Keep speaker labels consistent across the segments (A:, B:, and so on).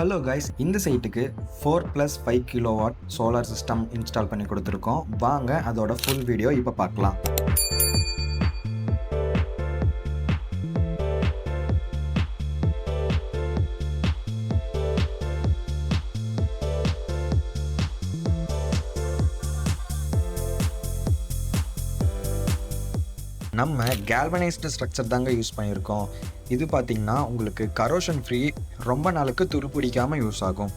A: Hello guys, இந்த சைட்டுக்கு 4+5 kilowatt solar system install பண்ணி கொடுத்துருக்கோம். வாங்க அதோட ஃபுல் வீடியோ இப்போ பார்க்கலாம். நம்ம கேல்வனைஸ்டு ஸ்ட்ரக்சர் தாங்க யூஸ் பண்ணியிருக்கோம். இது பார்த்தீங்கன்னா உங்களுக்கு கரோஷன் ஃப்ரீ, ரொம்ப நாளுக்கு துருப்பிடிக்காமல் யூஸ் ஆகும்.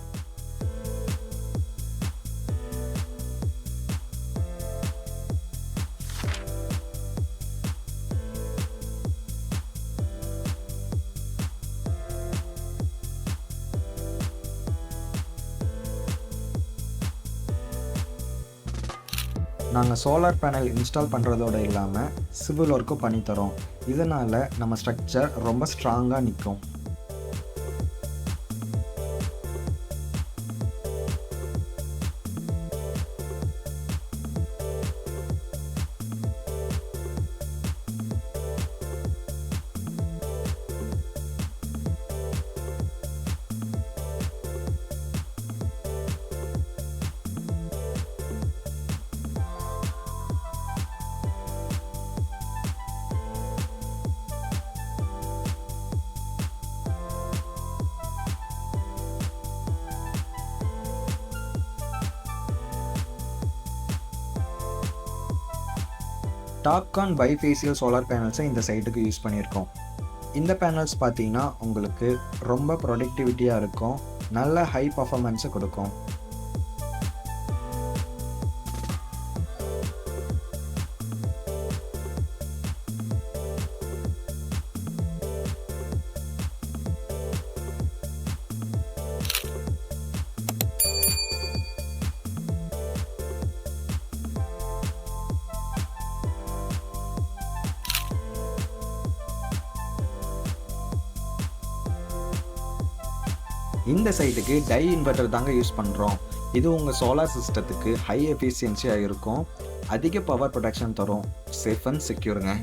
A: நாங்கள் சோலார் பேனல் இன்ஸ்டால் பண்ணுறதோடு இல்லாமல் சிவில் ஒர்க்கும் பண்ணித்தரோம். இதனால் நம்ம ஸ்ட்ரக்சர் ரொம்ப ஸ்ட்ராங்காக நிற்கும். Topcon Bifacial சோலார் பேனல்ஸை இந்த சைட்டுக்கு யூஸ் பண்ணியிருக்கோம். இந்த பேனல்ஸ் பார்த்தீங்கன்னா உங்களுக்கு ரொம்ப ப்ரொடக்டிவிட்டியாக இருக்கும், நல்ல ஹை பர்ஃபார்மன்ஸை கொடுக்கும். இந்த சைட்டுக்கு டை இன்வெர்டர் தாங்க யூஸ் பண்ணுறோம். இது உங்கள் சோலார் சிஸ்டத்துக்கு ஹை எஃபிஷியன்சியாக இருக்கும், அதிக பவர் ப்ரொடக்ஷன் தரும், சேஃப் அண்ட் செக்யூருங்க.